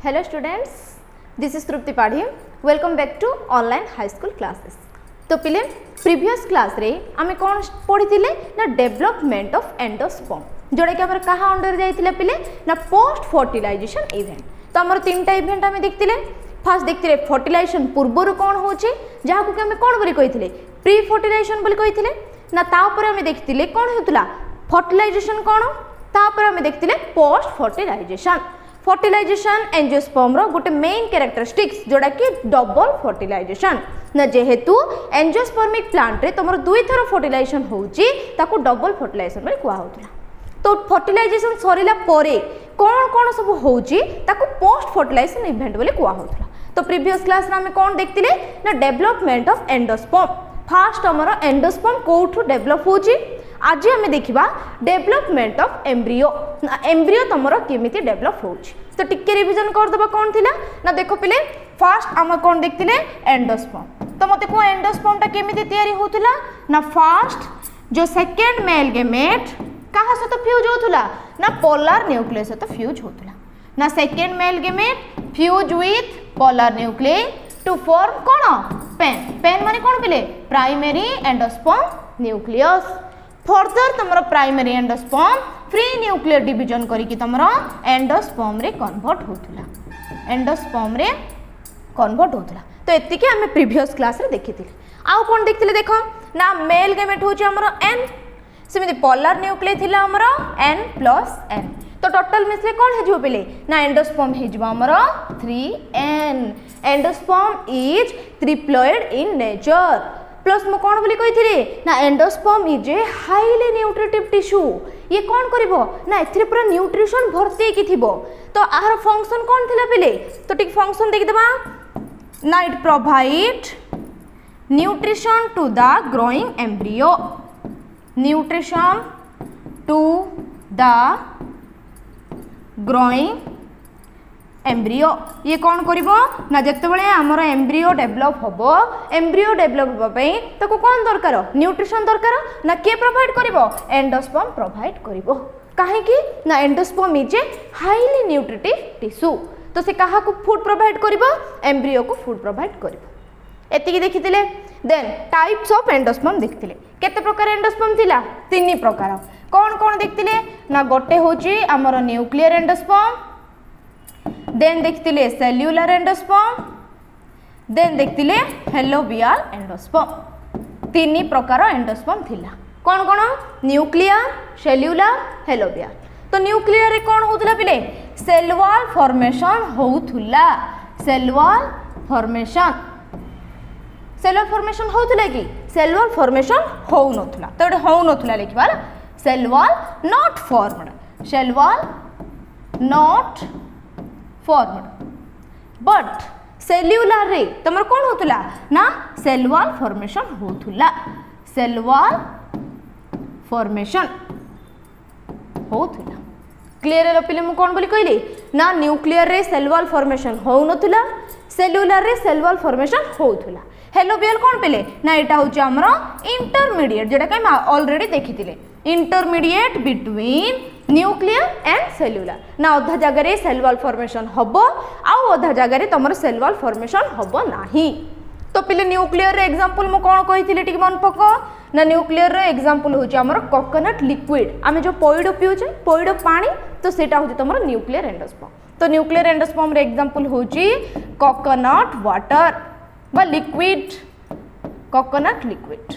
Hello students, this is Trupti Padhi. Welcome back to online high school classes. तो पिले previous class रे आमे कौन पढ़ी थिले ना डेवलपमेंट ऑफ एंडोस्पर्म जोड़ा कि हमर कहा अंडर जाइथिले पिले ना पोस्ट फर्टिलाइजेशन इवेंट। तो हमर तीनटा इवेंट आमे देखथिले। फर्स्ट देखथिले फर्टिलाइजेशन पूर्वरु कोन होची जहा को आमे कोन बोली कहिथिले प्री फर्टिलाइजेशन बोली कहिथिले ना ता ऊपर आमे देखथिले कोन हेतुला फर्टिलाइजेशन कोन ता ऊपर आमे देखथिले पोस्ट फर्टिलाइजेशन। फर्टिलाइजेशन एंजियोस्पर्म रो गोटे मेन कैरेक्टरिस्टिक्स जोड़ा कि डबल फर्टिलाइजेशन ना जेहेतु एंजियोस्पर्मिक प्लांट रे तमरो दुई थर फर्टिलाइजेशन होउची ताको डबल फर्टिलाइजेशन बोली कुआ होतला। तो फर्टिलाइजेशन सरिला परे कोन कोन सब होउची ताको पोस्ट फर्टिलाइजेशन इवेंट बोली कुआ होतला। तो प्रीवियस क्लास रे हम कोन देखतिले ना डेवलपमेंट ऑफ एंडोस्पर्म। फर्स्ट हमरो एंडोस्पर्म कोठु डेवलप होउची। आज आम देखा डेवलपमेंट ऑफ एम्ब्रियो। एम्ब्रियो तुमर केमिति डेवलप होउची तो टिके रिवीजन कर दबा कोन थिला ना देखो पिले फर्स्ट आम कोन देखतिले एंडोस्पर्म। तो मते को एंडोस्पर्म ता केमिति तयारी होतुला ना फर्स्ट जो सेकंड मेल गेमेट कहा सहित फ्यूज होतुला ना पोलर न्यूक्लियस सहित फ्यूज होतुला ना second male gamete fuse with polar nucleus to form कोन पेन। पेन माने कोन पिले प्राइमरी एंडोस्पर्म न्यूक्लियस। फर्दर तुमरो primary endosperm free nuclear division करिकि तुमरो एंडोस्पर्म रे कन्वर्ट होतुला एंडोस्पर्म रे कन्वर्ट होतुला। तो एतिके हमें प्रीवियस क्लास रे देखिथिले। आउ कोन देखथिले देखो ना मेल गेमेट होची हमरो n सेमिति पोलर न्यूक्लियस थिला हमरो n + n। तो टोटल मिसले कोन हे जो पेले ना एंडोस्पर्म हे जबो हमरो 3n। Endosperm is triploid in nature plus मु कौन बोली कही ना endosperm is a highly nutritive tissue. ये कौन करिवो ना एथिरे पूरा न्यूट्रिशन भर्ती की थिबो। तो आहार फंक्शन कौन थिला पिले तो ठीक फंक्शन देखि देबा ना it provide nutrition to the growing embryo. Nutrition to the growing embryo ये कौन करिवो ना जेतेबेले हमर एम्ब्रियो डेवलप होबो एम्ब्रियो डेवलप होबा पई ताको कोन दरकार न्यूट्रिशन दरकार ना के प्रोवाइड करिवो एंडोस्पर्म प्रोवाइड करिवो। काहे कि ना endosperm is a highly nutritive tissue. तो से कहा को फूड प्रोवाइड करिवो एम्ब्रियो को फूड प्रोवाइड करिवो। एतिकी देखिथिले। देन टाइप्स ऑफ एंडोस्पर्म देखथिले केते प्रकार एंडोस्पर्म थिला तीन प्रकार। कोन कोन देखथिले ना गोटे होची हमर न्यूक्लियर एंडोस्पर्म देन देखतिले सेल्युलर एंडोस्पर्म देन देखतिले हेलोबियल एंडोस्पर्म। तीन प्रकार एंडोस्पर्म थिला कोन कोन न्यूक्लियर सेल्युलर हेलोबियल। तो न्यूक्लियर रे कोन होतला पिले सेल वॉल फॉर्मेशन होउथुला। सेल वॉल फॉर्मेशन होउथुला कि सेल वॉल फॉर्मेशन होउ नथुला। तो एटा होउ नथुला लिखबार cell wall not formed cell wall not formed but cellular रे तमर कोन होतुला ना सेल वॉल फॉर्मेशन होतुला। सेल वॉल फॉर्मेशन होतुला क्लियर है पिले मु कोन बोली कहली ना न्यूक्लियर रे सेल वॉल फॉर्मेशन हो नथुला सेल्युलर रे सेल वॉल फॉर्मेशन होतुला। हेलोबियल कोन पेले ना एटा होची हमरो इंटरमीडिएट जेटा कि ऑलरेडी देखिथिले intermediate between nuclear and cellular ना अधा जगह रे सेल वॉल फॉर्मेशन होबो आउ अधा जगह रे तमरो सेल वॉल फॉर्मेशन होबो नाही। तो पिले न्यूक्लियर रे एग्जांपल मु कोन कहिथिले टिक मन पको ना न्यूक्लियर रे एग्जांपल होची हमरो कोकोनट लिक्विड आमे जो पॉइड पिउचे पॉइड पानी तो सेटा होची तमरो न्यूक्लियर एंडोस्पर्म। तो न्यूक्लियर एंडोस्पर्म रे एग्जांपल होची कोकोनट वाटर बा लिक्विड कोकोनट लिक्विड।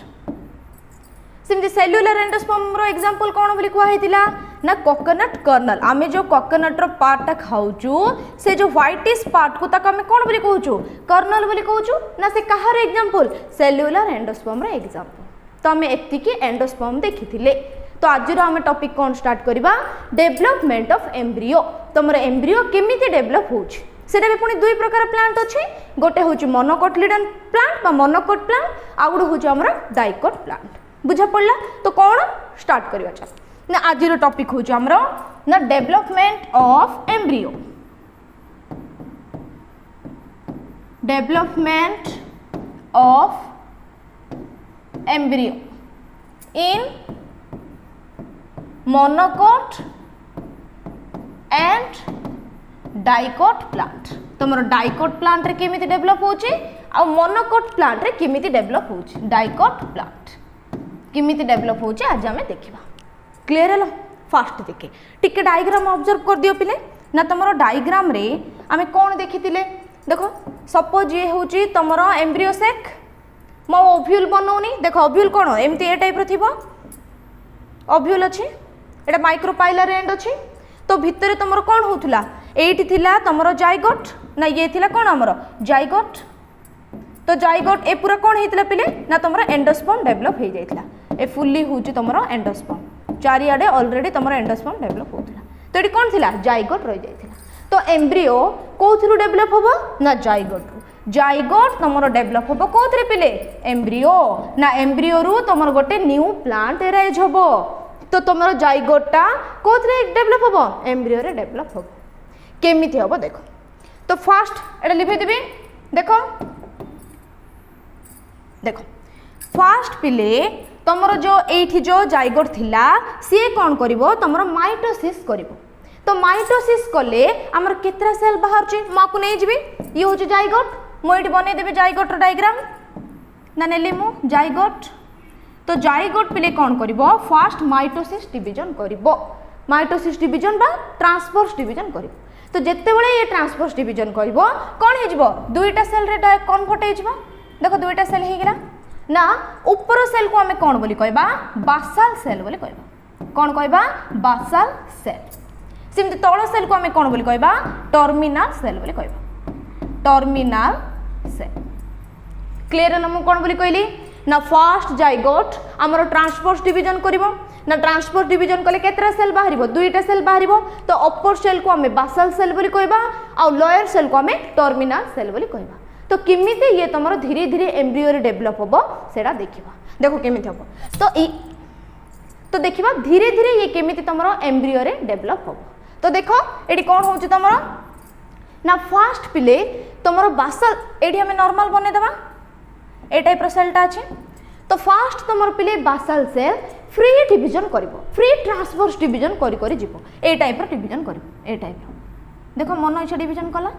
सेमती सेल्युलर एंडोस्पर्म रो एग्जांपल कोन बोली कुआ हेतिला ना कोकोनट कर्नल। आमे जो कोकोनट रो पार्ट ता खाउचू से जो व्हाइटिश पार्ट को तक आमे कोन बोली कहूचू कर्नल बोली कहूचू ना से कहार एग्जांपल सेल्युलर एंडोस्पर्म रो एग्जांपल। तो आमे एतिकी एंडोस्पर्म देखिथिले। तो आज रो आमे टॉपिक कोन स्टार्ट करबा डेवलपमेंट ऑफ एम्ब्रियो। तमरो एम्ब्रियो केमिति डेवलप होउची सेटा भी पुनी दुई प्रकार प्लांट अछि गोटे होची मोनोकोटिलिडन प्लांट बा मोनोकोट प्लांट आ गुड होची हमरा डाइकोट प्लांट। बुझा पड़ला। तो कौन स्टार्ट करबा चल ना आज रो टॉपिक होची हमरा ना development of embryo. Development of embryo in monocote and dicot plant तुम डाइकोट प्लांट रे केमिति डेवलप होची आ मोनोकोट प्लांट रे केमिति डेवलप होची डाइकोट प्लांट केमिति डेवलप होची आज हमें देखिबा क्लियर हलो फास्ट देखे टिके डायग्राम ऑब्जर्व कर दियो पिले ना तुमरो डायग्राम रे आमे कोन देखितिले देखो सपोज ये होची तुमरो एम्ब्रियो सेक मो ओव्यूल बनौनी देखो ओव्यूल कोन एमती ए टाइप रो थिबो ओव्यूल अछि एटा माइक्रोपाइलर एंड अछि तो भितरे तुमरो कोन होथुला एठी थिला तुमरो जाइगोट ना ये थिला कोन हमरो जाइगोट तो जाइगोट ए पूरा कोन हेतिला पिले ना तुमरो एंडोस्पर्म डेवलप हे जाइतला ए फुल्ली होची तुमरो एंडोस्पर्म चारियाडे ऑलरेडी तुमरो एंडोस्पर्म डेवलप होथुला तो एठी कोन थिला जाइगोट रहि जाइतला तो एम्ब्रियो कोथुरु डेवलप होबो ना जाइगोट तुमरो डेवलप होबो कोथरे पिले एम्ब्रियो ना एम्ब्रियो रु तुमरो गोटे न्यू प्लांट एराइज होबो तो तुमरो जाइगोटा कोथरे डेवलप होबो एम्ब्रियो रे डेवलप होबो केमिति होबो देखो तो फास्ट एटा लिखि देबी देखो देखो फास्ट पिले तुमरो जो एठी जो जाइगोट थिला सी कोन करिवो तुमरो माइटोसिस करिवो तो माइटोसिस कले हमर केतरा सेल बाहर छि माकु नै जिबी ये हो जाइगोट मो एठी बनै देबे जाइगोट रो डायग्राम ना नेली मु जाइगोट तो जाइगोट पिले कोन करिवो फास्ट माइटोसिस डिवीजन करिवो माइटोसिस डिवीजन बा ट्रांसफर्स डिवीजन करिवो तो जेते बेले ये ट्रांसफर्स डिवीजन करिवो कोन हे जिवो दुईटा सेल रे कन्वर्ट हे जिवो देखो दुईटा सेल हे गेला ना ऊपर सेल को हमें कोन बोली कहबा बासाल सेल बोली कहबा कोन कहबा बासाल सेल सिमते तळ सेल को हमें कोन बोली कहबा टर्मिनल सेल बोली कहबा टर्मिनल सेल क्लियर न मु कोन बोली कहली ना फास्ट जाइगोट हमरो ट्रांसफर्स डिवीजन करिवो ना ट्रांसफर्स डिवीजन कले केतरा सेल बाहरिबो दुईटा सेल बाहरिबो तो अपर सेल को हमें बासाल सेल बोली कहबा आ लोअर सेल को हमें टर्मिनल सेल बोली कहबा तो किमिति ये तुमरो धीरे धीरे एम्ब्रियो रे डेवलप होबो सेडा देखिबा देखो केमिति होबो तो देखिबा धीरे धीरे ये केमिति तुमरो एम्ब्रियो रे डेवलप होबो तो देखो एडी कोन होची तुमरो ना फास्ट पिले तुमरो बासाल एडी हमें नॉर्मल बने देबा ए टाइप रो सेलटा अछि तो फास्ट तुमरो पिले बासाल सेल फ्री डिवीजन करिवो फ्री ट्रांसफर्स डिवीजन करि करि जिवो ए टाइप रो डिवीजन करिवो ए टाइप रो देखो मन इच्छा डिवीजन कला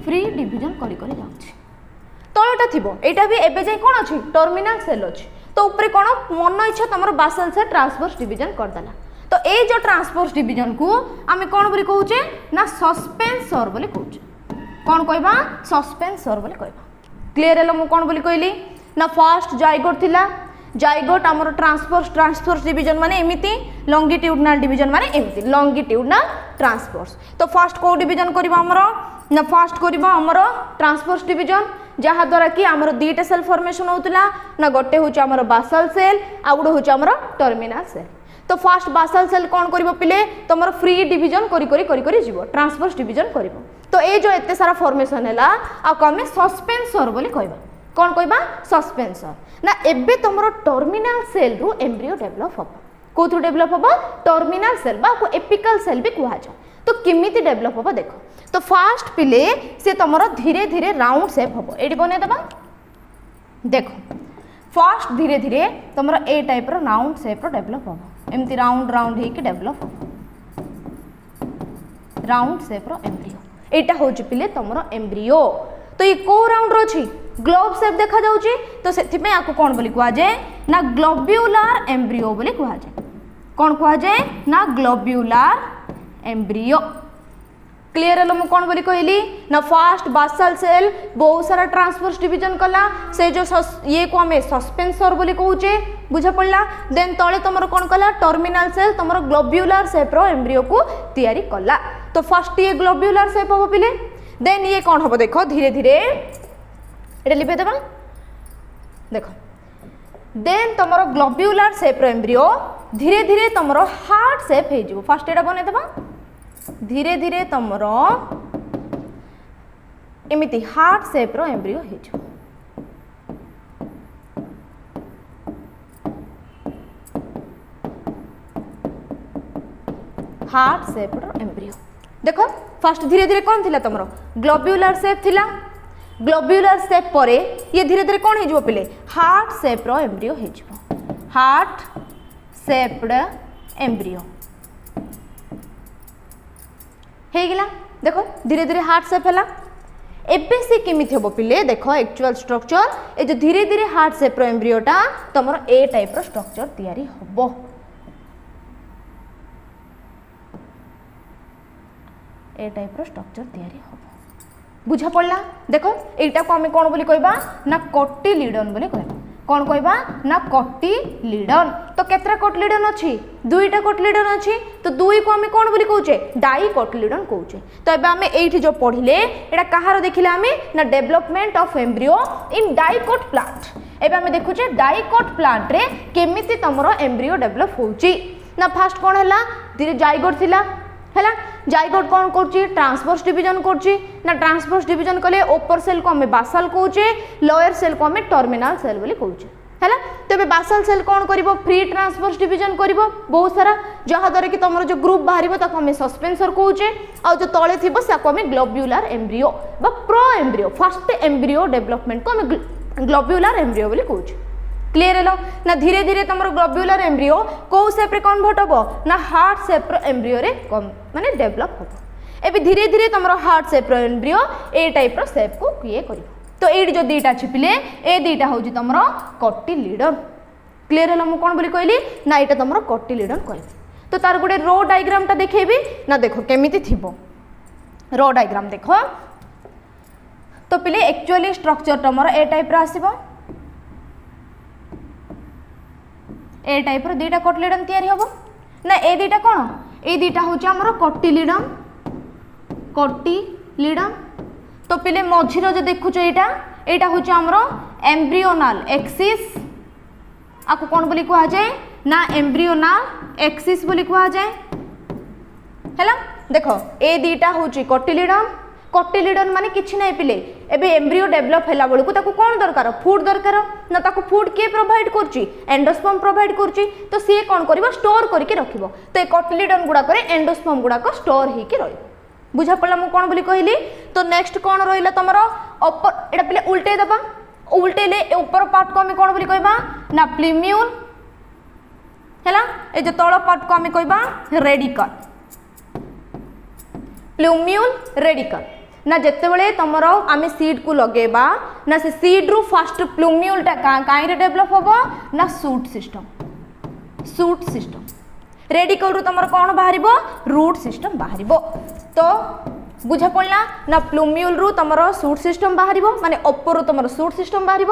फ्री डिवीजन करि करि जाउछि तळटा थिबो एटा भी एबे जाय कोन अछि टर्मिनल सेल अछि तो ऊपर कोन मन इच्छा तुमरो बासाल सेल ट्रांसफर्स डिवीजन कर दला तो ए जो ट्रांसफर्स डिवीजन को आमे कोन बोली कहूचे ना सस्पेंसर बोली कहूचे कोन कहबा सस्पेंसर बोली कहबा क्लियर हलो मु कोन बोली कहली ना फास्ट जाइगोट थिला जाइगोट हमर ट्रांसफर्स डिवीजन माने एमिति लॉन्गिट्यूडनल डिवीजन माने एमिति लॉन्गिट्यूडनल ट्रांसफर्स तो फास्ट को डिवीजन करबा हमर ना फास्ट करबा हमर ट्रांसफर्स डिवीजन जहा द्वारा कि हमर दुईटा सेल फॉर्मेशन होतला ना गोटे होचे हमर बासाल सेल आ गुडो होचे हमर टर्मिनल सेल तो फास्ट बासाल सेल कोन करिवो पिले तमरो फ्री डिवीजन करी जीवो ट्रांसफर्स डिवीजन करिवो तो ए जो एते सारा फॉर्मेशन हैला आ कमे सस्पेंसर बोली कहबा कोन कहबा सस्पेंसर ना एबे तमरो टर्मिनल सेल रु एम्ब्रियो डेवलप होबो कोथु डेवलप होबो टर्मिनल सेल बा को एपिकल सेल भी कुहा जा तो किमिति डेवलप होबो देखो तो फास्ट पिले से तमरो धीरे धीरे राउंड शेप होबो एडी बने दबा देखो फास्ट धीरे धीरे तमरो ए टाइप रो राउंड शेप रो डेवलप होबो एमती राउंड राउंड हे के डेवलप होबो राउंड शेप रो एम्ब्रियो एटा होची पिले तमरो एम्ब्रियो तो ये को राउंड रो छी ग्लोब शेप देखा जाउची तो सेथि पे आको कोन बोली कुआ जाय ना ग्लोब्यूलर एम्ब्रियो बोली कुआ जाय कोन कुआ जाय ना ग्लोब्यूलर एम्ब्रियो क्लियर हलो मु कोन बोली कहली ना फास्ट बासाल सेल बहुत सारा ट्रांसफर्स डिवीजन कला से जो ये को हमें सस्पेंसर बोली कहूचे बुझा पड़ला देन तळे तमरो कोन कला टर्मिनल सेल तमरो ग्लोब्यूलर शेप रो एम्ब्रियो को तयारी कला तो फर्स्ट ये ग्लोब्यूलर शेप हो पिले देन ये कोन हो देखो धीरे धीरे एटा लिपे देबा देखो देन तमरो ग्लोब्यूलर शेप रो एम्ब्रियो धीरे धीरे तमरो हार्ट शेप हे जिवो फर्स्ट एटा बने देबा धीरे धीरे तमरो एमिति हार्ट शेप रो एम्ब्रियो हे जिवो हार्ट शेप रो एम्ब्रियो देखो फर्स्ट धीरे धीरे कौन थिला तमरो ग्लोब्यूलर शेप थिला ग्लोब्यूलर शेप परे ये धीरे धीरे कौन हे जिवो पिले हार्ट शेप रो एम्ब्रियो हे जिवो हार्ट शेप्ड एम्ब्रियो गला देख धीरे धीरे हार्ट सेप है एबे से केमिति हम पिले देख एक्चुअल स्ट्रक्चर ए जो धीरे धीरे हार्ट सेप एम्ब्रियोटा तुम ए टाइप स्ट्रक्चर तैयारी हम ए टाइप स्ट्रक्चर तैयारी हम बुझा पड़ला देख एटा को आम कौन बोली कहबा ना कोटिलिडन बोली कहबा कौन कहबा ना कोटिलिडन तो केतरा कोटिलिडन अच्छी दुईटा कोटिलिडन अच्छी तो दुई को आम कौन बोली कहूचे डाई कोटिलिडन कहूचे तो एबे आम एठी जो पढ़िले एटा कहार देखिले आम ना development of embryo in dicot plant एबे आम देखुचे डाइकोट प्लांट रे केमिति तमरो एम्ब्रियो डेवलप होउची ना फास्ट कौन हला धीरे जाइगोट थिला है जाइगोट कौन कर ट्रांसवर्स डिवीजन कर ट्रांसवर्स डिवीजन कले ओपर सेल को हमें बासाल कहूचे लोअर सेल को हमें टर्मिनल सेल बोली कहूचे है तेज बासाल सेल कौन कर फ्री ट्रांसवर्स डिवीजन कर बहुत सारा जहाद्वारा कि तुम जो ग्रुप बाहर हमें सस्पेंसर कहूचे आ जो तले थी हमें ग्लोब्यूलर एम्ब्रियो बा pro embryo first embryo development को हमें ग्लोब्यूलर एम्ब्रियो बोली कहूचे क्लियर है ना धीरे धीरे तुम ग्लोब्यूलर एम्ब्रियो कौ सेप रे कन्वर्ट हम ना हार्ट सेप एम्ब्रियो रे माने डेवलप हम एबे धीरे धीरे तुम हार्ट सेप एम्ब्रियो ए टाइप रो सेप को किए कर तो ये जो दीटा छिपिले ए दीटा हूँ तुम कोटिलिडन क्लियर है मुझे कौन बोली कहली ना यहाँ तुम कोटिलिडन कह तो तार गोटे रो डायग्राम टा देखेबी ना देखो केमिति थिबो रो डायग्राम देख तो पिले एक्चुअली स्ट्रक्चर तुम ए टाइप रो आसीबो ए टाइप रो दीटा कोटिलिडन तैयारी हम ना ए दीटा कौन ए दीटा हूँ आमर कोटिलिडन तो पिले मझीर जो देखुच यहाँ हूँ आमर एम्ब्रियोनाल एक्सिस आपको कौन बोली कह जाए ना एम्ब्रियोनाल एक्सिस बोली कह जाए है देख ए दीटा हूँ कोटिलिडन माने किछि नहीं पिले एबे एम्ब्रियो डेवलप हैला बेलू ताको कौन दरकार फूड दरकार ना ताको फूड किए प्रोवाइड करची एंडोस्पर्म प्रोवाइड करची तो सी कौन करिवो स्टोर करके रखिवो तो ए कोटिलिडन गुडा करे एंडोस्पर्म गुडा को स्टोर ही के रहिवो बुझा पड़ला मु कौन बोली कहली तो नेक्स्ट कौन रहिला तमरो अपर एटा पिले उल्टे दबा उल्टेले ऊपर पार्ट को हमें कौन बोली कहबा ना प्लूम्यूल हैला ए जो तळ पार्ट को हमें कहबा रेडिकल प्लूम्यूल रेडिकल ना जिते बड़े तुम आम सीड को लगेबा ना से सीड रु फास्ट प्लूम्यूलटा कहीं डेवलप हम ना सूट सिस्टम रेडिकल रु तुम कौन बाहर रूट सिस्टम बाहर तो बुझा पड़ला ना प्लूम्यूल रु तुम सूट सिस्टम बाहर माने ओपर तुम सूट सिस्टम बाहर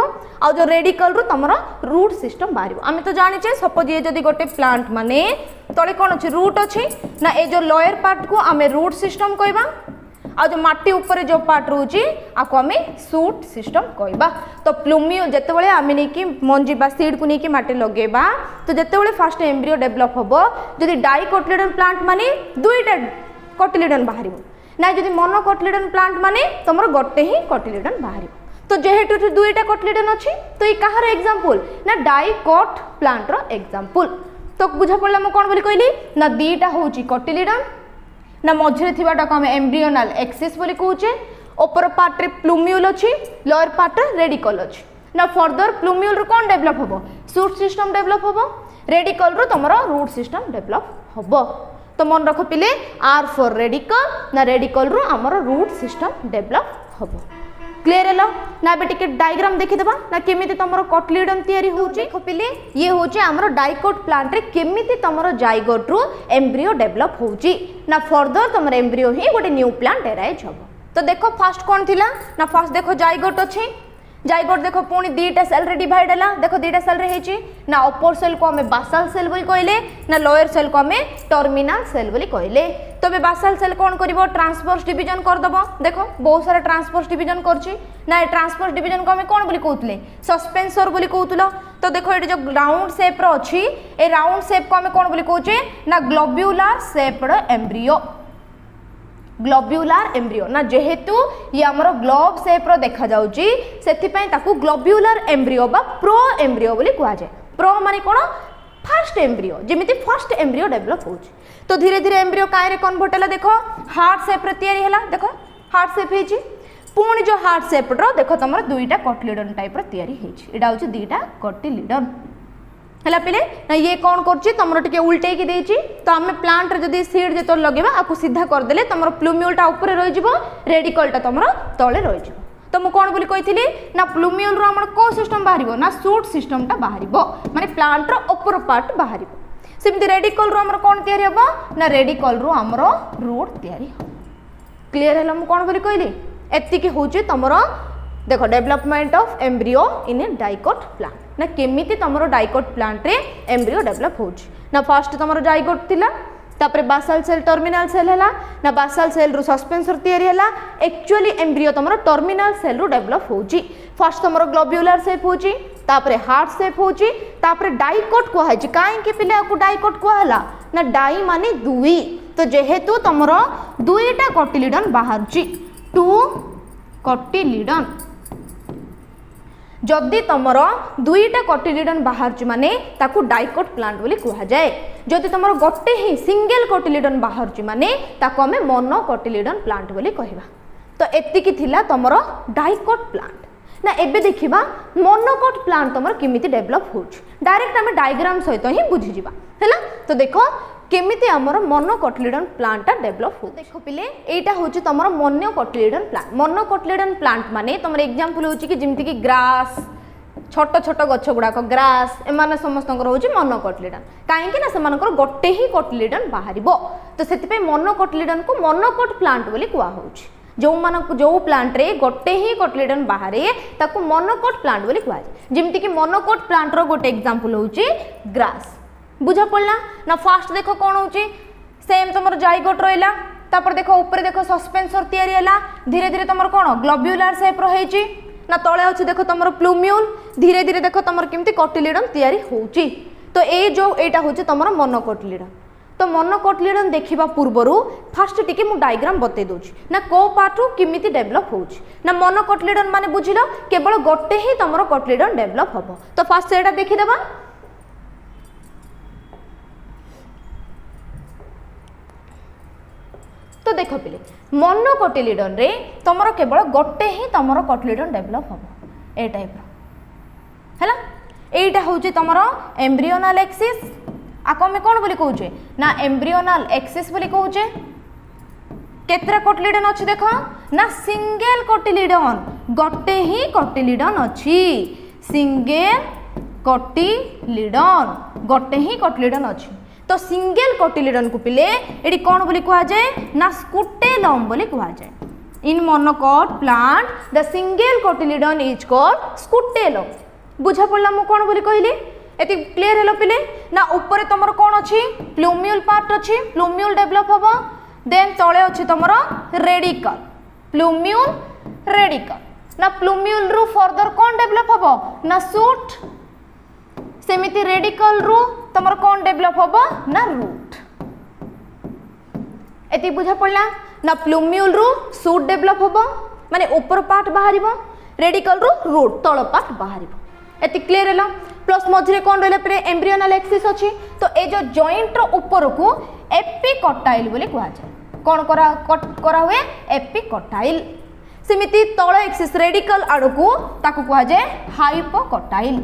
आ जो रेडिकल रु तुम रूट सिस्टम बाहर आम तो जाने सपोज ये जदि गोटे प्लांट माने तले कौन अच्छे रूट अच्छी ना ये जो लोअर पार्ट को आम रूट सिस्टम कहबा आ जो माटी ऊपर जो पार्ट रोची आपको आम सूट सिस्टम कहबा तो प्लूम्यूल जिते बड़े आम नहीं मंजी बा सीड को लेकिन माटी लगेबा तो जिते बड़े फास्ट एम्ब्रियो डेवलप हम जदि डाइकोटिलिडन प्लांट माने दुईटा कोटिलिडन बाहर ना जदि मोनो कोटिलिडन प्लांट माने तुम गोटे ही कोटिलिडन बाहर तो जेहेतु दुईटा कोटिलिडन अच्छी तो ये कहार एग्जांपल ना डाइकोट प्लांट रो एग्जांपल तो बुझा पड़ला मु कौन बोली कहली ना दीटा होची कोटिलिडन ना मझे थीबाटा को हम एम्ब्रियोनाल एक्सिस बोली कहूचे ऊपर पार्ट रे प्लूम्यूल अच्छी लोअर पार्ट रे रेडिकल अच्छी ना फर्दर प्लूम्यूल रो कौन डेवलप हम सूट सिस्टम डेवलप हम रेडिकल रो तुम रूट सिस्टम डेवलप हम तो मन रख पिले आर फॉर रेडिकल ना रेडिकल रो आमर रूट सिस्टम डेवलप हम क्लियर है ना ए टिके डायग्राम देखिदेबा ना केमिति तुम कोटिलिडन तैयारी होउची पिले ये होउची हमरो डाइकोट प्लांट रे केमिति तुम जाइगोट रु एम्ब्रियो डेवलप होउची ना फर्दर तुम एम्ब्रियो ही गोटे न्यू प्लांट एराइज हम तो देखो फास्ट कौन थिला ना फास्ट देखो जाइगोट अच्छी जाइगोट देखो पुणी दीटा सेल रे डिवाइड है देखो दीटा सेल रे हेची ना अपर सेल को हमें बासाल सेल बोली कहले ना लोअर सेल को हमें टर्मिनल सेल बोली कहले तो बे बासाल सेल कौन करिवो ट्रांसवर्स डिवीजन कर दबो देखो बहुत सारा ट्रांसवर्स डिवीजन करची ना ये ट्रांसवर्स डिवीजन को हमें कौन बोली कहउतले सस्पेंसर बोली कहउतलो तो देखो ये जो राउंड शेप रो अछि ए राउंड शेप को हमें कौन बोली कहउचे ना ग्लोब्यूलर शेप रो एम्ब्रियो ग्लोब्यूलर एम्ब्रियो ना जेहेतु ये आमर ग्लोब शेप रो देखा जाउची सेथि पई ताकू ग्लोब्यूलर एम्ब्रियो बा प्रो एम्ब्रियो बोली कहआ जाय प्रो माने कोन फर्स्ट एम्ब्रियो जेमिति फर्स्ट एम्ब्रियो डेवलप होउची तो धीरे धीरे एम्ब्रियो काहे रे कन्वर्ट हला देखो हार्ट शेप रे तयारी हला देखो हार्ट शेप हेची पुणी जो हार्ट शेप रो देखो तुम दुईटा कोटिलिडन टाइप रो तयारी हेची एडा होची दुईटा कोटिलिडन है पिले ना ये कौन कर तुम टे उल्टे की देची तो आम प्लांट जदि सीड जो लगे आपको सीधा करदे तुम प्लूम्यूलटा ऊपर रही रेडिकलटा तुम तले रही तो मुझे कौन बोली कही ना प्लूम्यूल रो कौ सिस्टम बाहर ना सूट सिस्टमटा बाहर माने प्लांटर ऊपर पार्ट बाहर सेमती रेडिकल रो हमर कौन तैयारी हम ना रेडिकल रो हमर रूट तैयारी क्लियर है मुझे कौन बोली कहली एतिकी होची तुमरो देखो development of embryo in A dicot plant ना केमिति तुमरो डाइकोट प्लांट रे एम्ब्रियो डेवलप होची ना फर्स्ट तुमरो जाइगोट थिला तापरे बासल सेल टर्मिनल सेल हैला ना बासल सेल रु सस्पेंसर तैयारी हैला एक्चुअली एम्ब्रियो तुमरो टर्मिनल सेल रु डेवलप होची फर्स्ट तुमरो ग्लोब्यूलर शेप होची तापरे हार्ट शेप होची तापरे डाइकोट को है काहे कि पिले को डाइकोट को हला ना डाई माने दुई तो जेहेतु तुमरो दुईटा कोटिलिडन बाहरची टू कोटिलिडन जदि तुमर दुईटा कोटिलिडन बाहर माने ताकू डाइकोट प्लांट बोली कहा जाए जदि तुमर गोटे ही सिंगल कोटिलिडन बाहर माने ताकू आमे मोनो कोटिलिडन प्लांट बोली कहबा तो एतिकी थिला तुमर डाइकोट प्लांट ना एबे देखिबा मोनोकोट प्लांट तुमर केमिति डेवलप होछ डायरेक्ट आमे डायग्राम सहित ही बुझी जिबा हैला तो देखो केमिति हमर मोनोकोटिलिडन प्लांटटा डेवलप हो देखो पिले एटा होची तमरो मोनोकोटिलिडन प्लांट माने तमर एग्जांपल होची कि जेमति कि ग्रास छोट छोट गछ गुडा को ग्रास एमाने समस्तंकर होची मोनोकोटिलिडन काहे कि ना समानकर गोटे ही कोटिलिडन बाहरिबो तो सेति पे मोनोकोटिलिडन को मोनोकोट प्लांट बोली कुआ होची जो प्लांट रे गोटे ही कोटिलिडन बाहरे ताकू मोनोकोट प्लांट बोली कुआ जेमति कि मोनोकोट प्लांट रो गोटे एग्जांपल होची ग्रास बुझा पड़ला ना फास्ट देखो कौन होची सेम तुमर जाइगोट रहिला तापर देखो ऊपर देखो सस्पेंसर तैयारी हैला धीरे धीरे तुमर कोन ग्लोब्यूलर शेप रहिची ना तळे अछि देखो तुमर प्लूम्यूल धीरे धीरे देखो तुमर केमती कोटिलिडन तैयारी होची तो ए जो एटा होची तुमर मोनोकोटिलिडन तो मोनोकोटिलिडन देखिबा पूर्वरु फास्ट टिके मु डायग्राम बतै दोची ना को पार्टू केमिति डेवलप होची ना मोनोकोटिलिडन माने बुझिलो केवल गोटे ही तुमर कोटिलिडन डेवलप हबो तो फास्ट सेटा देखि देबा तो देखो पिले मोनोकोटिलिडन रे तुमर केवल गोटे ही तुमर कोटिलिडन डेवलप हम ए टाइप हैला एटा होची तुमर एम्ब्रियोनल एक्सिस आको में कोन बोली कहूचे ना एम्ब्रियोनल एक्सिस बोली कहूचे केतरा कोटिलिडन अछि देखो ना सिंगल कोटिलिडन गोटे ही कोटिलिडन अछि सिंगल कोटिलिडन गोटे ही कोटिलिडन अछि तो सिंगल कोटिलिडन को पिले एडी कौन बोली कहा जाए ना स्कुटेलम बोली कहा जाए इन monocot plant the single cotyledon is called scutellum बुझा पड़ला मु कौन बोली कहली एति क्लियर हेलो पिले ना ऊपर तमर कौन अछि प्लूम्यूल पार्ट अछि प्लूम्यूल डेवलप हबो देन तळे अछि तमर रेडिकल प्लूम्यूल रेडिकल ना प्लूम्यूल रु फर्दर कौन डेवलप हबो ना सूट सेमिति रेडिकल रु तमर कौन डेवलप हबो ना रूट एति बुझा पड़ला ना प्लूम्यूल रु सूट डेवलप हबो माने ऊपर पार्ट बाहरिबो रेडिकल रु रूट तळ पार्ट बाहरिबो एति क्लियर हेलो प्लस मझरे कौन रहले पे एम्ब्रियोनल एक्सिस अछि तो ए जो जॉइंट रो ऊपर को एपिकोटाइल बोली कहा जाय कौन करा हुए एपिकोटाइल सेमिति तळ एक्सिस रेडिकल आडू को ताकू कहा जाय हाइपोकोटाइल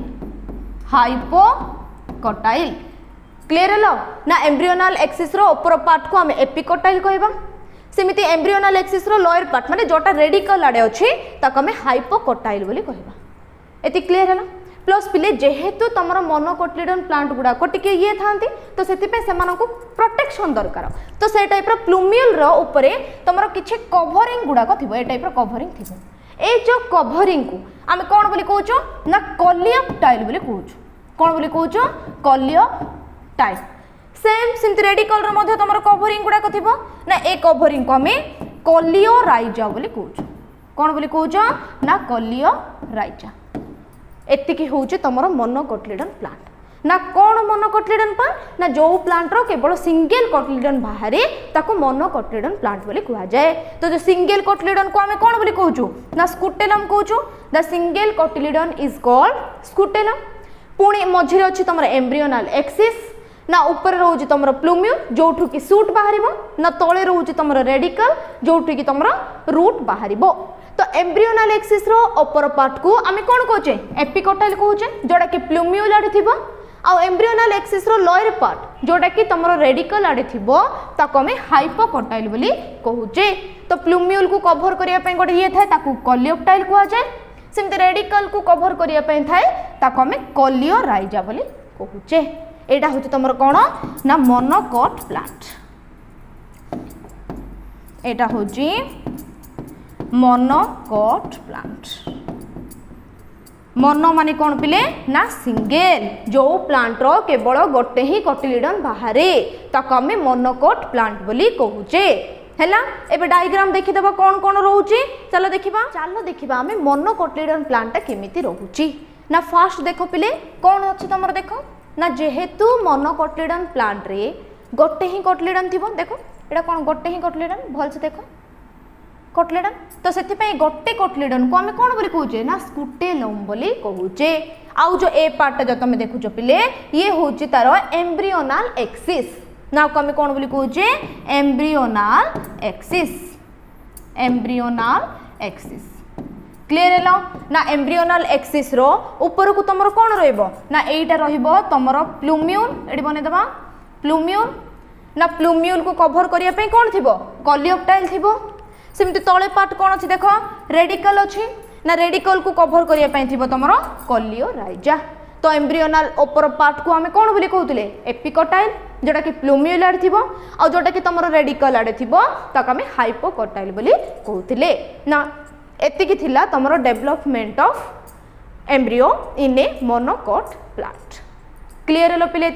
हाइपोकोटाइल क्लियर हेलो ना एम्ब्रियोनल एक्सिस रो ऊपर पार्ट को हम एपिकोटाइल कहबा सेमिति एम्ब्रियोनल एक्सिस रो लोअर पार्ट माने जोटा रेडिकल आडे अछि ताको हम हाइपोकोटाइल बोली कहबा एति क्लियर हेलो प्लस पिले जेहेतु तमरो मोनोकोटिलिडन प्लांट गुडा को टिके ये थांती तो सेति पे समान को प्रोटेक्शन दरकार तो से टाइप रो प्लूम्यूल रो ऊपरे तमरो किछि कवरिंग गुडा को थिबो ए टाइप रो कवरिंग थिबो ए जो कवरिंग को आमे कोन बोली कहूचो ना कोलियोप्टाइल बोली कहूचो कोन बोली कहूचो कोलियोप्टाइल सेम सिंथ रेडिकल रो मध्ये तमरो कवरिंग गुडा को थिबो ना ए कवरिंग को हमें कोलियोराइजा बोली कहूचो कोन बोली कहूचो ना कोलियोराइजा एतिकी होउचे तमरो मोनोकोटिलिडन प्लांट ना कौन मोनोकोटिलिडन प्लांट ना जो प्लांट रो केवल सिंगल कोटिलिडन बाहरे ताको मोनोकोटिलिडन प्लांट बोली कहा जाए तो जो सिंगल कोटिलिडन को हमें कौन बोली कहूचु ना स्कुटेलम कहूचु the single cotyledon is called scutellum पुणी मझिरे अछि तमरो एम्ब्रियोनल एक्सिस ना ऊपर रोज तमरो प्लूम्यूल जोठु की सूट बाहरिबो ना तळे रोज तमरो रेडिकल जोठु की तमरो रूट बाहरिबो तो एम्ब्रियोनल एक्सिस रो ऊपर पार्ट को आमे कोन कहूचे एपिकोटाइल कहूचे जोडा कि प्लूम्यूल आडे थिबो आ एम्ब्रियोनाल एक्सिस रो लोअर पार्ट जोटा कि तुमरो रेडिकल आडे थिबो ताको हमें हाइपोकोटाइल बोली कहूचे। तो प्लूम्यूल को कवर करिया पय गोटे ये थाए ताकू कोलियोप्टाइल कुआ जाय, सेमते रेडिकल को कवर करिया पय थाए ताको हमें कोलियोराइजा बोली कहूचे। एटा होचे तुमरो कोन ना मोनोकोट प्लांट, एटा होची मोनोकोट प्लांट। मोनो माने कौन पिले ना सिंगल, जो प्लांट रो केवल गोटे ही कोटिलिडन बाहरे ताको हमें मोनोकोट प्लांट बोली कहूचे। हैला एबे डायग्राम देखि देबा कोन कोन रहउची, चलो देखिबा हमें मोनोकोटिलिडन प्लांट केमिति रहउची ना। फास्ट देखो पिले कोन अछि तमर देखो ना, जेहेतु मोनोकोटिलिडन प्लांट रे गोटे ही कोटिलिडन थिबो, देखो एटा कोन गोटे ही कोटिलिडन, भल से देखो कोटिलिडन, तो सेति पय गोटे कोटिलिडन को हमें कोन बोली कहूचे ना स्कुटेलम बोली कहूचे। आउ जो ए पार्ट जो तुम देखुचो पिले ये होची तारो एम्ब्रियोनाल एक्सिस, ना को हमें कोन बोली कहूचे एम्ब्रियोनाल एक्सिस, एम्ब्रियोनाल एक्सिस। क्लियर हेलो ना। एम्ब्रियोनाल एक्सिस रो ऊपर को तुमरो कोन रहइबो ना एटा रहिबो तुमरो प्लूम्यूल, एडी बने दबा प्लूम्यूल ना। प्लूम्यूल को कवर करिया पय कोन थिबो कोलियोप्टाइल थिबो, सेमती तळे पार्ट कोन अछि देखो रेडिकल अछि ना, रेडिकल को कवर करिया पय थिबो तुमरो कोलियोराइजा। तो एम्ब्रियोनाल ऊपर पार्ट को हमें कोन बोली कहउतले एपिकोटाइल, जोटा कि प्लूम्यूल आडे थिबो आ जोटा कि तुमरो रेडिकल आडे थिबो ताको हमें हाइपोकोटाइल बोली कहउतले ना। एतिकी थिला तुमरो development of embryo in a monocot plant. Clear हेलो पिले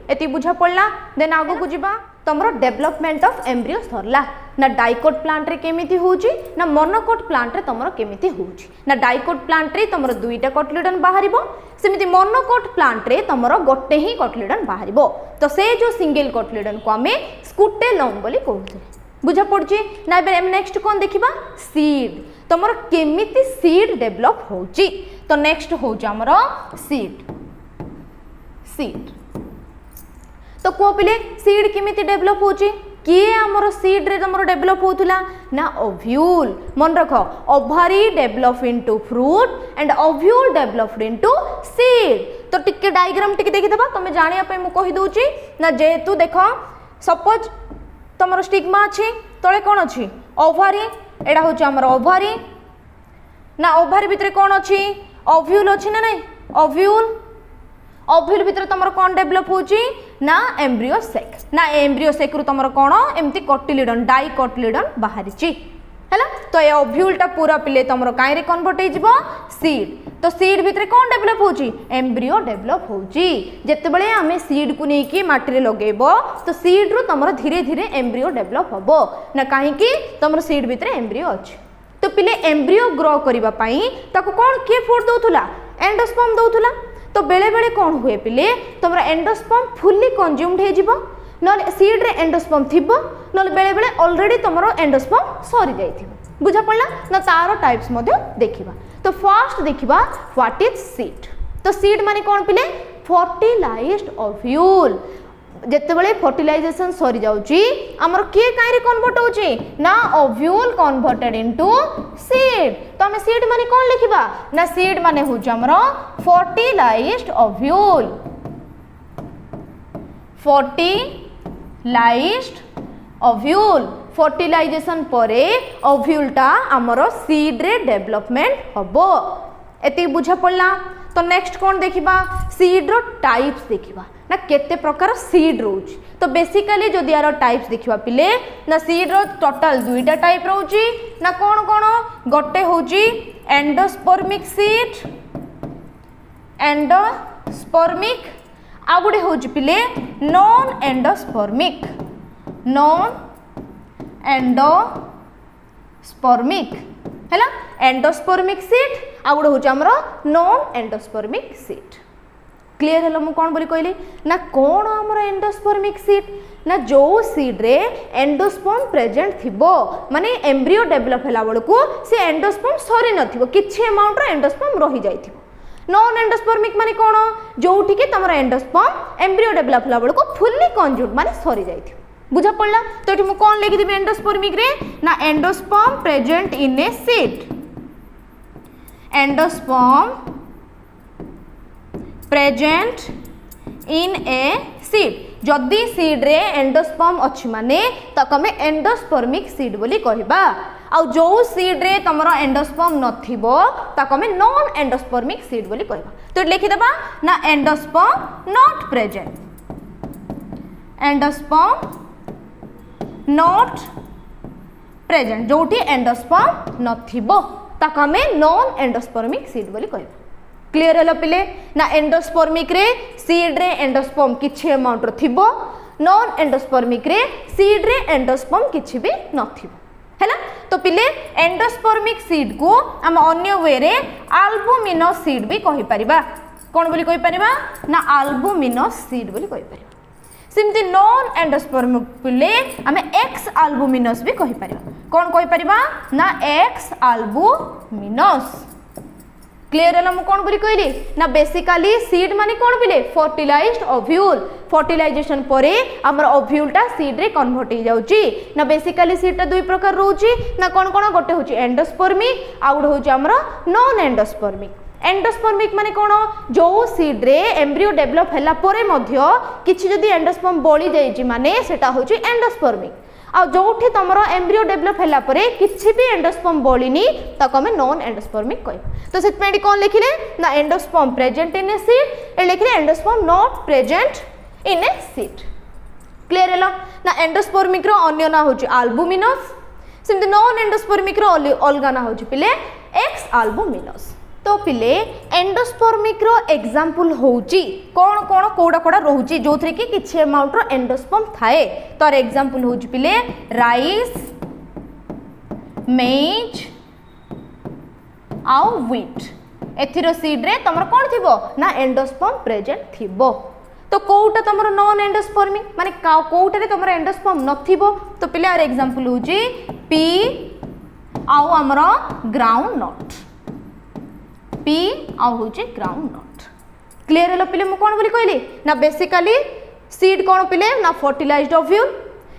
एति बुझा पड़ला। देन आगो को जिबा तुमरो डेवलपमेंट ऑफ एम्ब्रियो सरला ना। डाइकोट प्लांट रे केमिति होउची ना मोनोकोट प्लांट रे तुमरो केमिति होउची ना। डाइकोट प्लांट रे तुमरो दुईटा कोटिलिडन बाहरिबो, सेमिति मोनोकोट प्लांट रे तुमरो गोटे ही कोटिलिडन बाहरिबो। तो से जो सिंगल कोटिलिडन को हमें स्कुटेलम बोली कहउथे। बुझा पड़ची ना। एबे नेक्स्ट कोन देखिबा सीड, तुमरो केमिति सीड डेवलप होउची। तो नेक्स्ट होउची हमरो सीड, सीड। तो को पिले सीड केमिति डेवलप होची, किए हमरो सीड रे हमरो डेवलप होतुला ना ओव्यूल। मन रखो ovary develop into fruit and ovule developed into seed. तो टिके डायग्राम टिके देखि देबा तमे जानिया पे मु कहि दोची ना। जेतु देखो सपोज तमरो स्टिग्मा अछि, तळे कोन अछि ओवरी, एडा होची हमरो ओवरी ना। ओवरी भितरे कोन अछि ओव्यूल अछि ना नै, ओव्यूल। ओव्यूल भितर तुमरो कोन डेवलप होची ना एम्ब्रियो सेक ना। एम्ब्रियो सेक रु तुमरो कोन एम्ति कोटिलिडन डाइकोटिलिडन बाहरिची हैला। तो ए ओव्यूल टा पूरा पिले तुमरो काई रे कन्वर्ट हे जिवो सीड। तो सीड भितर कोन डेवलप होची एम्ब्रियो डेवलप होची। जते बेले हमें सीड को नेकी माटी रे लगेबो तो सीड रु तुमरो धीरे धीरे एम्ब्रियो डेवलप हबो ना, काहे कि तुमरो सीड भितर एम्ब्रियो अछि। तो पिले एम्ब्रियो ग्रो करिबा पई ताको कोन के फूड दोथुला एंडोस्पर्म दोथुला। तो बेले बेले कौन हुए पिले तुम एंडोस्पर्म फुल्ली कंज्यूम्ड हो ना, सीड रे एंडोस्पर्म थिबो ना, बेले बेले ऑलरेडी तुम एंडोस्पर्म सरी जाइथिबो। बुझा पड़ला ना। तारो टाइप्स मध्य देखिबा। तो फर्स्ट देखिबा व्हाट इज सीड। तो सीड माने कौन पिले फर्टिलाइज्ड ओव्यूल। जेतेबेले फर्टिलाइजेशन सरी जाउची हमर के काई कन्वर्ट होची ना ओव्यूल कन्वर्टेड इनटू सीड। तो हमें सीड माने कौन लिखिबा ना, सीड माने होची हमर fertilised ovule, fertilised ovule. Fertilisation परे ओव्यूल टा हमर सीड रे डेवलपमेंट हबो। एति बुझा पड़ला। तो नेक्स्ट कौन देखिबा सीड रो टाइप्स देखिबा ना, केते प्रकार सीड रोची। तो बेसिकली जो यार टाइप्स देखिबा पिले ना, सीड रो टोटल दुईटा टाइप रोची ना। कौन कौन गोटे होची एंडोस्पर्मिक सीड, एंडोस्पर्मिक, आ गुडे होची पिले नॉन एंडोस्पर्मिक, नॉन एंडोस्पर्मिक हैला। एंडोस्पर्मिक सीड आ गुडे होची हमरो non endospermic seed. Clear hello मु कौन बोली कहली ना, कौन हमरो एंडोस्पर्मिक सीड ना, जो सीड रे एंडोस्पर्म प्रेजेंट थिबो माने एम्ब्रियो डेवलप हैला बळकू से एंडोस्पर्म सरी नथिबो, किछि अमाउंट रो एंडोस्पर्म रही जाइथिबो। नॉन एंडोस्पर्मिक माने कौन जोठी के तमरो एंडोस्पर्म एम्ब्रियो डेवलप हैला बळकू फुल्ली कंज्यूम्ड माने सरी जाइथिबो। बुझा पड़ला। तो एठी मु कौन लिखि दिबे एंडोस्पर्मिक रे ना, endosperm present in a seed, endosperm present in a seed जदि सीड रे एंडोस्पर्म अच्छी माने ताको आम एंडोस्पर्मिक सीड बोली कहबा आ जो सीड रे तमरो एंडोस्पर्म नथिबो ताको आम नॉन एंडोस्पर्मिक सीड बोली कहबा तो लिखि देबा ना endosperm not present endosperm not present जोठी एंडोस्पर्म नथिबो ताको आम नॉन एंडोस्पर्मिक सीड बोली कहबा क्लियर है पिले ना एंडोस्पर्मिक रे सीड रे एंडोस्पर्म किछि अमाउंट रो थिबो नॉन एंडोस्पर्मिक रे सीड रे एंडोस्पर्म किछि भी नथिबो हैला तो पिले एंडोस्पर्मिक सीड को हम अन्य वे रे अल्बुमिनस सीड भी कहि परिबा कोन बोली कहि परिबा ना अल्बुमिनस सीड बोली कहि परिबा सिमती नॉन एंडोस्पर्मिक पिले हम एक्स अल्बुमिनस भी कहि परिबा कोन कहि परिबा ना एक्स अल्बुमिनस क्लियर है कौन बोली कहली ना बेसिकली सीड माने कौन पिले फर्टिलाइज्ड ओव्यूल फर्टिलाइजेशन परे हमर ओव्यूलटा सीड रे कन्वर्ट हो जाउची ना बेसिकली सीडटा दुई प्रकार रहउची ना कौन कौन गोटे होची एंडोस्पर्मिक आ गुड होची हमर नॉन एंडोस्पर्मिक एंडोस्पर्मिक माने कौन जो सीड रे एम्ब्रियो डेवलप हैला परे मध्य किछि जदी एंडोस्पर्म बळी जाईची माने सेटा होची एंडोस्पर्मिक आ जोठी तमरो एम्ब्रियो डेवलप हैला परे किछि भी एंडोस्पर्म बळीनी ताको हम नॉन एंडोस्पर्मिक कहबा तो सेत पेडी कोन लिखिले ना endosperm present in a seed ए लिखिले endosperm not present in a seed clear हैला ना एंडोस्पर्मिक रो अन्य ना होची अल्बुमिनस सिमते नॉन एंडोस्पर्मिक रो अलगा ना होची पिले एक्स अल्बुमिनस तो पिले एंडोस्पर्मिक रो एग्जांपल होची कोन कोन कोडा कोडा रहउची जोथरे कि किछि अमाउंट रो एंडोस्पर्म थाए तोर एग्जांपल होची पिले राइस मेज आउ व्हीट एथिरो सीड रे तमरो कोन थिबो ना एंडोस्पर्म प्रेजेंट थिबो तो कोउटा तमरो नॉन एंडोस्पर्मिक माने कोउटा रे तमरो एंडोस्पर्म नथिबो तो पिले आर एग्जांपल होची पी आउ हमरो ग्राउंड नट पी आउ होचे ग्राउंड नट क्लियर है पिले मु कोन बोली कहली ना बेसिकली सीड कोन पिले ना फर्टिलाइज्ड ओव्यूल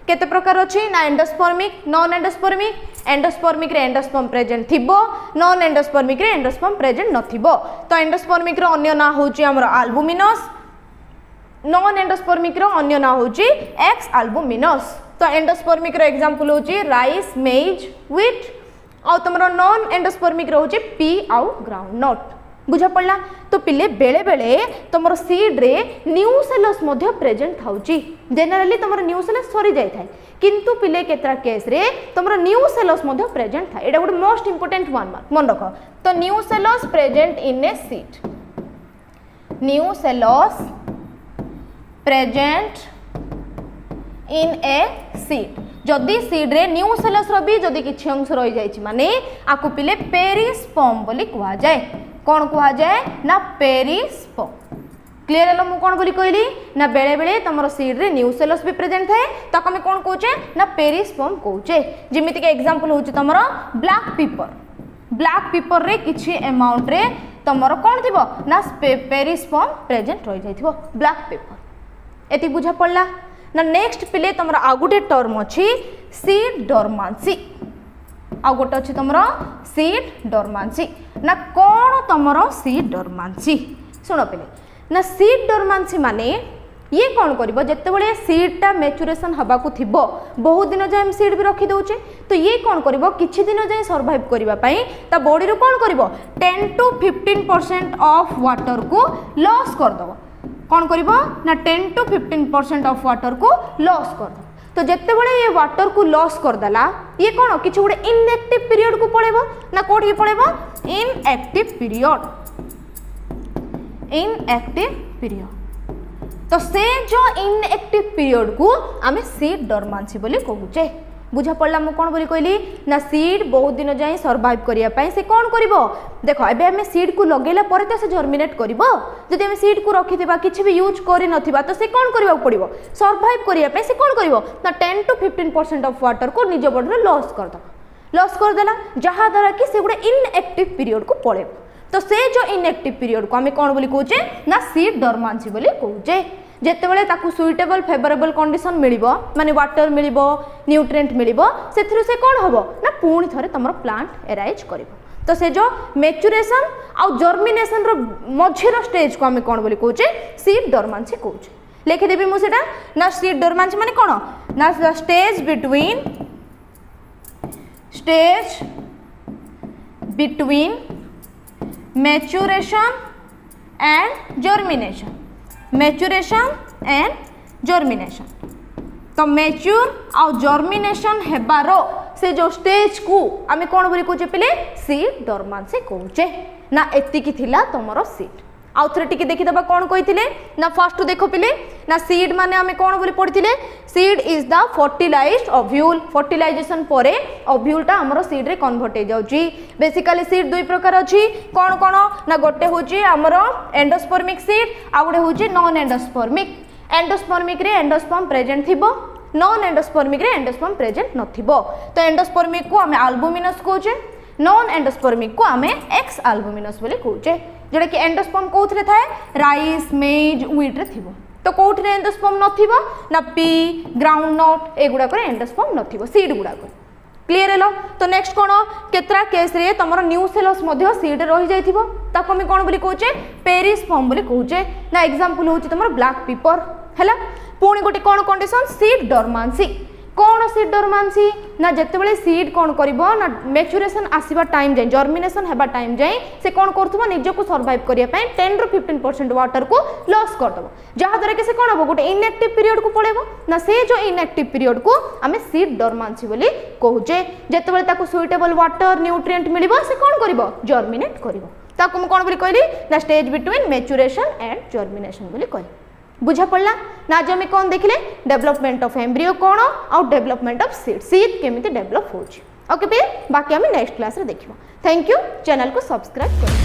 केते प्रकार अछि ना एंडोस्पर्मिक नॉन एंडोस्पर्मिक एंडोस्पर्मिक रे एंडोस्पर्म प्रेजेंट थिबो नॉन एंडोस्पर्मिक रे एंडोस्पर्म प्रेजेंट नथिबो तो एंडोस्पर्मिक रो अन्य ना होची हमर अल्बुमिनस नॉन एंडोस्पर्मिक रो अन्य ना होची एक्स अल्बुमिनस तो एंडोस्पर्मिक रो एग्जांपल होची राइस मेज व्हीट आउ तुमरो नॉन एंडोस्पर्मिक रहउची पी आउ ग्राउंड नट बुझा पड़ला तो पिले बेले बेले तुमरो सीड रे न्यूसेलस मध्य प्रेजेंट थाउची जनरली तुमरो न्यूसेलस सरी जाय थाय किंतु पिले केतरा केस रे तुमरो न्यूसेलस मध्य प्रेजेंट थाय एटा good most important one mark मन रखो तो nucellus present in a seed nucellus present in a seed जदि सीड रे न्यूसेलस रो भी जदि किछि अंश रहि जायछि माने आकु पिले पेरिस्पर्म बोली कहवा जाय कोन कहवा जाय ना पेरिस्पर्म क्लियर है मु कोन बोली कहली ना बेले बेले तमरो सीड रे न्यूसेलस भी प्रेजेंट थाए ताको हम कोन कहूचे ना पेरिस्पर्म कहूचे जेमिति के एग्जांपल होची तमरो ब्लैक पेपर रे किछि अमाउंट रे तमरो कोन थिबो ना पेरिस्पर्म प्रेजेंट रहि जायथिबो ब्लैक पेपर एति बुझा पड़ला ना नेक्स्ट पिले तमरा आ गोटे टर्म अछि सीड डोरमांसी आ गोटे अछि तमरा सीड डोरमांसी ना कोन तमरो सीड डोरमांसी सुनो पिले ना सीड डोरमांसी माने ये कौन करिवो जत्ते बेले सीडटा मैच्योरेशन हबा को थिबो बहुत दिन जाय हम सीड भी रखी दउचे तो ये कौन करिवो किछि दिन जाय सर्वाइव करिवा पई ता बॉडी रो कौन करिवो 10 to 15% ऑफ वाटर को लॉस कर दबो कौन करिवो ना 10 to 15% ऑफ वाटर को लॉस कर दो तो जत्ते बेले ये वाटर को लॉस कर दला ये कौन किछि गुडे इनएक्टिव पीरियड को पळेबो ना कोठी पळेबो इनएक्टिव पीरियड तो से जो इनएक्टिव पीरियड को आमे सीड डोरमांसी बोली कहूचे बुझा पड़ला मु कोन बोली कहली ना सीड बहुत दिन जाय सर्वाइव करिया पई से कोन करबो देखो एबे हमें सीड को लगेला परे तो से जर्मिनेट करबो जदि हम सीड को रखिथिबा किछि भी यूज करि नथिबा तो से कोन करबा पड़िबो सर्वाइव करिया पई से कोन करबो ना 10 to 15% ऑफ वाटर को निज बॉडी रे लॉस कर देला जहा द्वारा कि से गुडे इनएक्टिव पीरियड को पळेबो तो से जो इनएक्टिव पीरियड को हमें कोन बोली कहूचे ना सीड डोरमांसी बोली कहूचे जेते बेले ताकू सुइटेबल फेवरेबल कंडीशन मिलिबो माने वाटर मिलिबो न्यूट्रिएंट मिलिबो सेथिरु से कोन हबो ना पूर्ण थरे तमरो प्लांट एराइज करिवो तो से जो मैच्यूरेशन आउ जर्मिनेशन रो मझिर स्टेज को आम कौन बोली कहूचे सीड डोरमेंसी कहूचे लिखिदेवी मुझे ना सीड डोरमेंसी माने कौन ना stage between maturation and germination तो मैच्योर आउ जर्मिनेशन हेबार से जो स्टेज को आम कौन बोली कहूचे पिले सीड डोरमेंसी कहूचे ना एतिकी थिला तुमरो सीड आउ थे टी देखीदबा कौन कही ना फर्स्ट देख पिले ना सीड माने आम कौन बोली पढ़ी seed is the fertilised ovule fertilisation पर ओव्यूलटा आमर सीड रे कन्वर्ट हो जाउची बेसिकली सीड दुई प्रकार अच्छी कौन कौन ना गोटे हूँ आमर एंडोस्पर्मिक सीड आ गोटे हूँ नॉन एंडोस्पर्मिक रे एंडोस्पर्म प्रेजेंट थिबो नॉन एंडोस्पर्मिक रे एंडोस्पर्म प्रेजेंट नथिबो तो एंडोस्पर्मिक को आम अल्बुमिनस कहूचे नॉन एंडोस्पर्मिक को आम एक्स अल्बुमिनस बोली कहूचे जोटा कि एंडोस्पर्म कौन थाए राइस मेज व्हीट रे थिबो तो कौन एंडोस्पर्म नथिबो ना पी ग्राउंडनट एगुड़ाक एंडोस्पर्म नथिबो सीड गुड़ाक क्लियर हेलो तो नेक्स्ट कौन केतरा केस रे तुम न्यूसेलस मध्य सीड रही जाइथिबो ताको हम कौन बोली कहूचे पेरिस्पर्म बोली कहूचे ना एग्जांपल होची तुम ब्लैक पेपर हैला पुणी गोटे कौन कंडीशन सीड डोरमेंसी कौन सीड डोरमेंसी ना जितेबाला सीड कौन करिबो ना मैच्यूरेशन आसीबा टाइम जाए जर्मिनेशन हेबा टाइम जाए से कौन करथबो निजको सर्वाइव करिया पय 10 ରୁ 15% वाटर को लॉस कर दबो जहा द्वारा कि से कौन हबो गोटे इनएक्टिव पीरियड को पळेबो ना से जो इनएक्टिव पीरियड को आमे सीड डोरमेंसी बोली कहूचे जितेबाला ताको सुइटेबल वाटर न्यूट्रिएंट मिलिबो से कौन करिबो जर्मिनेट करिबो ताको हम कौन बोली कहली ना stage between maturation and germination बोली कहली बुझा पड़ला ना आज आम कौन देखिले डेवलपमेंट ऑफ एम्ब्रियो कौन आउ डेवलपमेंट ऑफ सीड केमिति डेवलप होची ओके पे बाकी आम नेक्स्ट क्लास रे देखिबो थैंक यू चैनल को सब्सक्राइब कर